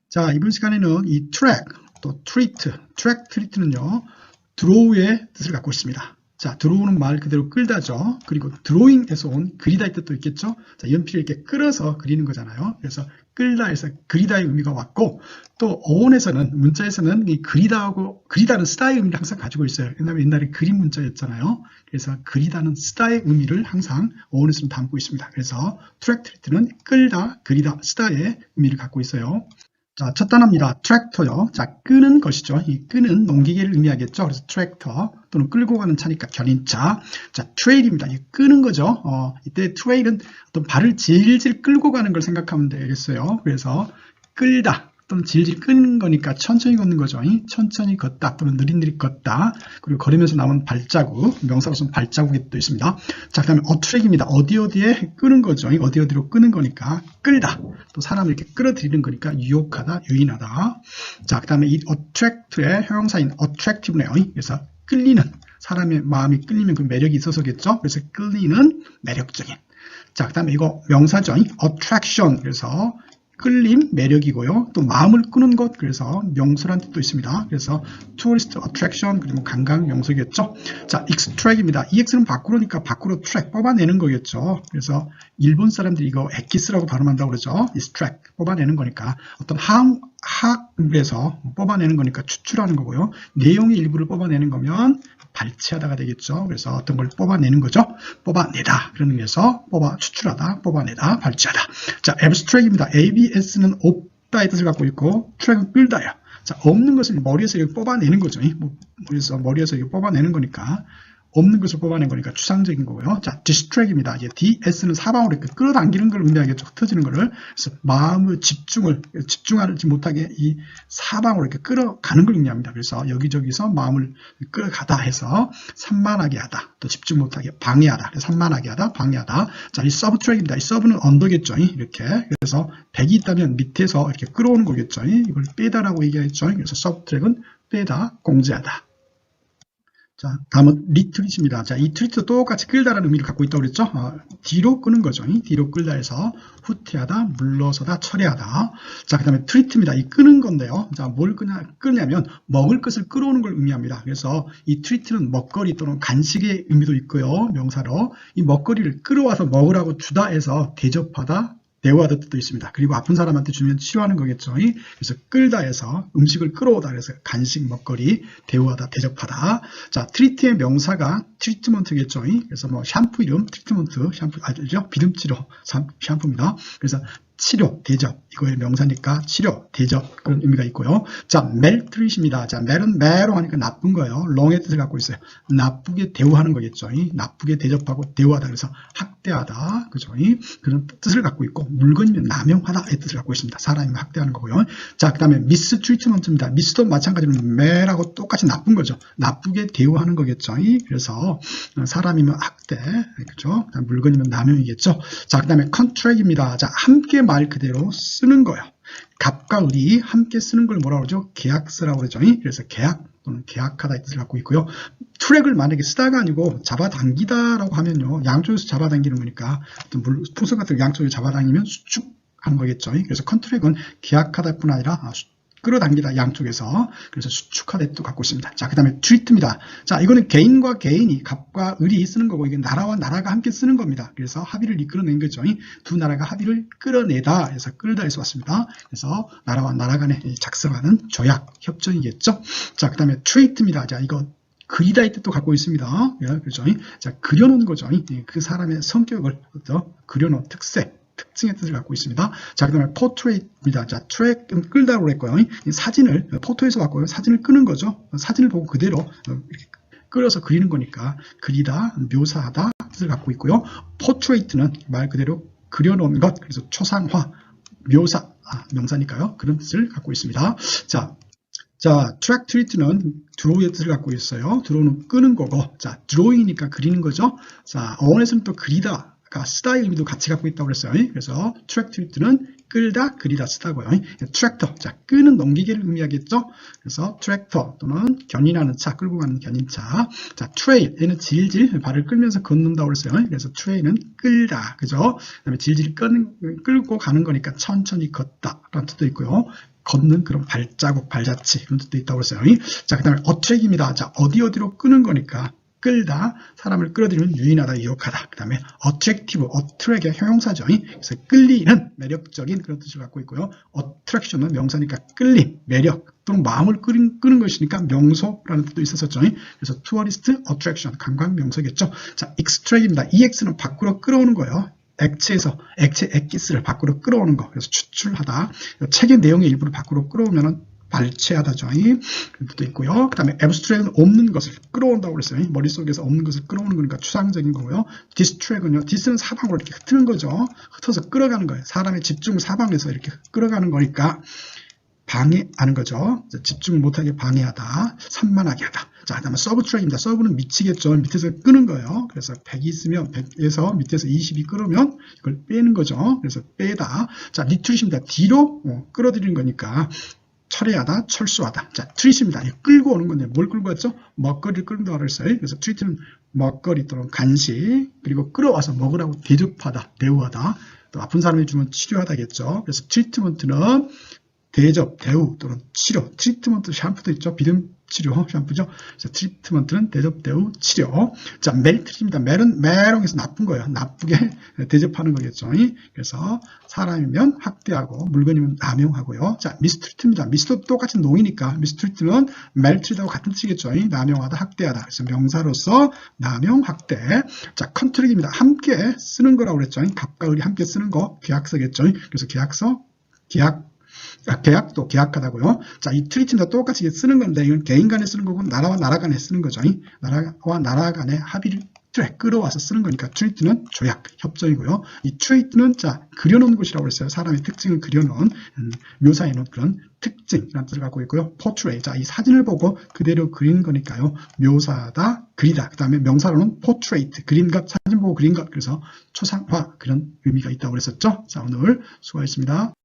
자, 이번 시간에는 이 트랙, 또 트리트, 트랙 트리트는요, 드로우의 뜻을 갖고 있습니다. 자, 드로우는 말 그대로 끌다죠. 그리고 드로잉에서 온 그리다의 뜻도 있겠죠. 자, 연필을 이렇게 끌어서 그리는 거잖아요. 그래서 끌다에서 그리다의 의미가 왔고, 또 어원에서는, 문자에서는 이 그리다는 쓰다의 의미를 항상 가지고 있어요. 왜냐하면 옛날에 그림 문자였잖아요. 그래서 그리다는 쓰다의 의미를 항상 어원에서는 담고 있습니다. 그래서 트랙 트리트는 끌다, 그리다, 쓰다의 의미를 갖고 있어요. 자, 첫 단어입니다. 트랙터요. 자, 끄는 것이죠. 이 끄는 농기계를 의미하겠죠. 그래서 트랙터 또는 끌고 가는 차니까 견인차. 자, 트레일입니다. 이 끄는 거죠. 이때 트레일은 어떤 발을 질질 끌고 가는 걸 생각하면 되겠어요. 그래서 끌다 또는 질질 끄는 거니까 천천히 걷는 거죠. 천천히 걷다 또는 느릿느릿 걷다. 그리고 걸으면서 나온 발자국, 명사로서는 발자국이 또 있습니다. 자, 그 다음에 어트랙입니다. 어디에 끄는 거죠. 어디로 끄는 거니까 끌다. 또 사람을 이렇게 끌어들이는 거니까 유혹하다, 유인하다. 그 다음에 이 attract의 형용사인 attractive네요. 그래서 끌리는, 사람의 마음이 끌리면 그 매력이 있어서겠죠. 그래서 끌리는, 매력적인. 자, 그 다음에 이거 명사죠. attraction. 그래서 끌림, 매력이고요. 또 마음을 끄는 것, 그래서 명소란 뜻도 있습니다. 그래서 tourist attraction, 그리고 관광 명소겠죠. 자, extract입니다. EX는 밖으로니까 밖으로 track, 뽑아내는 거겠죠. 그래서 일본 사람들이 이거 엑기스라고 발음한다고 그러죠. extract, 뽑아내는 거니까 어떤 학물에서 뽑아내는 거니까 추출하는 거고요. 내용의 일부를 뽑아내는 거면 발췌하다가 되겠죠. 그래서 어떤 걸 뽑아내는 거죠. 뽑아내다. 그런 의미에서 추출하다, 뽑아내다, 발췌하다. 자, abstract입니다. ABS는 없다의 뜻을 갖고 있고, track은 끌다요. 자, 없는 것을 머리에서 이렇게 뽑아내는 거죠. 머리에서 이렇게 뽑아내는 거니까. 없는 것을 뽑아낸 거니까 추상적인 거고요. 자, distract입니다. DS는 사방으로 이렇게 끌어당기는 걸 의미하겠죠. 흩어지는 거를. 그래서 마음의 집중하지 못하게 이 사방으로 이렇게 끌어가는 걸 의미합니다. 그래서 여기저기서 마음을 끌어가다 해서 산만하게 하다. 또 집중 못하게 방해하다. 산만하게 하다, 방해하다. 자, 이 subtract입니다. 이 sub는 언더겠죠. 이렇게. 그래서 백이 있다면 밑에서 이렇게 끌어오는 거겠죠. 이걸 빼다라고 얘기하겠죠. 그래서 subtract은 빼다, 공제하다. 자, 다음은 리트릿입니다. 자, 이 트리트도 똑같이 끌다라는 의미를 갖고 있다고 그랬죠. 뒤로 끄는 거죠. 뒤로 끌다 해서 후퇴하다, 물러서다, 철회하다. 자, 그 다음에 트리트입니다. 이 끄는 건데요. 자, 뭘 끄냐면 먹을 것을 끌어오는 걸 의미합니다. 그래서 이 트리트는 먹거리 또는 간식의 의미도 있고요. 명사로 이 먹거리를 끌어와서 먹으라고 주다 해서 대접하다, 대우하다 뜻도 있습니다. 그리고 아픈 사람한테 주면 치료하는 거겠죠. 그래서 끌다 해서 음식을 끌어오다 그래서 간식, 먹거리, 대우하다, 대접하다. 자, 트리트의 명사가 트리트먼트겠죠. 그래서 뭐 샴푸 이름, 트리트먼트, 샴푸 알죠? 비듬치료 샴푸입니다. 그래서 치료, 대접, 이거의 명사니까 치료, 대접 그런 의미가 있고요. 자, 멜트릿입니다. 자, 멜은 매로 하니까 나쁜 거예요. 롱의 뜻을 갖고 있어요. 나쁘게 대우하는 거겠죠. 나쁘게 대접하고 대우하다 그래서 학대하다, 그죠? 그런 뜻을 갖고 있고 물건이면 남용하다의 뜻을 갖고 있습니다. 사람이면 학대하는 거고요. 자, 그 다음에 미스트리트먼트입니다. 미스도 마찬가지로 멜하고 똑같이 나쁜 거죠. 나쁘게 대우하는 거겠죠. 그래서 사람이면 학대, 그죠? 물건이면 남용이겠죠. 자, 그 다음에 컨트랙입니다. 자, 함께 말 그대로 쓰는 거예요. 갑과 을이 함께 쓰는 걸 뭐라고 그러죠? 계약서라고 그러죠. 그래서 계약 또는 계약하다의 뜻을 갖고 있고요. 트랙을 만약에 쓰다가 아니고 잡아당기다라고 하면요. 양쪽에서 잡아당기는 거니까 풍선 같은 거 양쪽에 잡아당기면 수축하는 거겠죠. 그래서 컨트랙은 계약하다뿐 아니라 끌어당기다 양쪽에서 그래서 수축하다 뜻도 갖고 있습니다. 자, 그 다음에 트리트입니다. 자, 이거는 개인과 개인이 갑과 을이 쓰는 거고 이게 나라와 나라가 함께 쓰는 겁니다. 그래서 합의를 이끌어낸 거죠. 두 나라가 합의를 끌어내다 해서 끌다에서 왔습니다. 그래서 나라와 나라 간에 작성하는 조약, 협정이겠죠. 자, 그 다음에 트레이트입니다. 자, 이거 그리다의 뜻도 갖고 있습니다. 그렇죠. 자, 그려놓은 거죠. 그 사람의 성격을 그려놓은 특징의 뜻을 갖고 있습니다. 자, 그 다음에 포트레이트입니다. 자, 트랙은 끌다고 그랬고요. 이 사진을, 포토에서 갖고 사진을 끄는 거죠. 사진을 보고 그대로 이렇게 끌어서 그리는 거니까 그리다, 묘사하다 뜻을 갖고 있고요. 포트레이트는 말 그대로 그려놓은 것, 그래서 초상화, 묘사, 명사니까요. 그런 뜻을 갖고 있습니다. 자, 트랙 트리트는 드로우의 뜻을 갖고 있어요. 드로우는 끄는 거고, 자, 드로잉이니까 그리는 거죠. 자, 어원에서는 또 그리다, 쓰다의 의미도 같이 갖고 있다고 그랬어요. 그래서 트랙 트리트는 끌다, 그리다, 쓰다고요. 트랙터, 자, 끄는 농기계를 의미하겠죠. 그래서 트랙터 또는 견인하는 차, 끌고 가는 견인차. 자, 트레일, 얘는 질질 발을 끌면서 걷는다고 그랬어요. 그래서 트레일은 끌다, 그죠? 그다음에 질질 끌고 가는 거니까 천천히 걷다 라는 뜻도 있고요. 걷는 그런 발자국, 발자취 그런 뜻도 있다고 했어요. 자, 그 다음에 attract입니다. 자, 어디로 끄는 거니까 끌다, 사람을 끌어들이면 유인하다, 유혹하다. 그 다음에 attractive, attract의 형용사죠. 그래서 끌리는, 매력적인 그런 뜻을 갖고 있고요. attraction은 명사니까 끌림, 매력 또는 마음을 끄는 것이니까 명소라는 뜻도 있었었죠. 그래서 tourist attraction, 관광 명소겠죠. 자, extract입니다. ex는 밖으로 끌어오는 거예요. 액체, 액기스를 밖으로 끌어오는 거. 그래서 추출하다. 책의 내용의 일부를 밖으로 끌어오면은 발췌하다죠. 그런 뜻도 있고요. 그 다음에 abstract은 없는 것을 끌어온다고 그랬어요. 머릿속에서 없는 것을 끌어오는 거니까 추상적인 거고요. distract은요. dis는 사방으로 이렇게 흩트는 거죠. 흩어서 끌어가는 거예요. 사람의 집중을 사방에서 이렇게 끌어가는 거니까 방해하는 거죠. 집중 못하게 방해하다, 산만하게 하다. 자, 그 다음에 subtract입니다. sub는 미치겠죠. 밑에서 끄는 거예요. 그래서 100이 있으면 100에서 밑에서 20이 끌으면 이걸 빼는 거죠. 그래서 빼다. 자, retreat입니다. 뒤로 끌어들이는 거니까 철회하다, 철수하다. 자, treat입니다. 끌고 오는 건데 뭘 끌고 왔죠? 먹거리를 끌는다고 그랬어요. 그래서 treat는 먹거리 또는 간식, 그리고 끌어와서 먹으라고 대접하다, 대우하다. 또 아픈 사람이 주면 치료하다겠죠. 그래서 treatment는 대접, 대우 또는 치료. 트리트먼트 샴푸도 있죠. 비듬 치료 샴푸죠. 그래서 트리트먼트는 대접, 대우, 치료. 자, 멜트입니다. 멜은 메롱에서 나쁜 거예요. 나쁘게 대접하는 거겠죠. 그래서 사람이면 학대하고 물건이면 남용하고요. 자, 미스트리트입니다. 미스트도 똑같이 농이니까 미스트리트는 멜트리트하고 같은 뜻이겠죠. 남용하다, 학대하다. 그래서 명사로서 남용, 학대. 자, 컨트랙입니다. 함께 쓰는 거라고 그랬죠. 갑과 을이 함께 쓰는 거 계약서겠죠. 그래서 계약서, 계약도 계약하다고요. 자, 이 트리트도 똑같이 쓰는 건데 이건 개인 간에 쓰는 거고 나라와 나라 간에 쓰는 거죠. 나라와 나라 간에 합의를 끌어와서 쓰는 거니까 트리트는 조약, 협정이고요. 이 트레이트는 자, 그려놓은 것이라고 했어요. 사람의 특징을 그려놓은, 묘사해놓은 그런 특징이라는 뜻을 갖고 있고요. portray, 자, 이 사진을 보고 그대로 그린 거니까요. 묘사하다, 그리다. 그 다음에 명사로는 portrait, 그린 것, 사진 보고 그린 것. 그래서 초상화, 그런 의미가 있다고 그랬었죠. 자, 오늘 수고하셨습니다.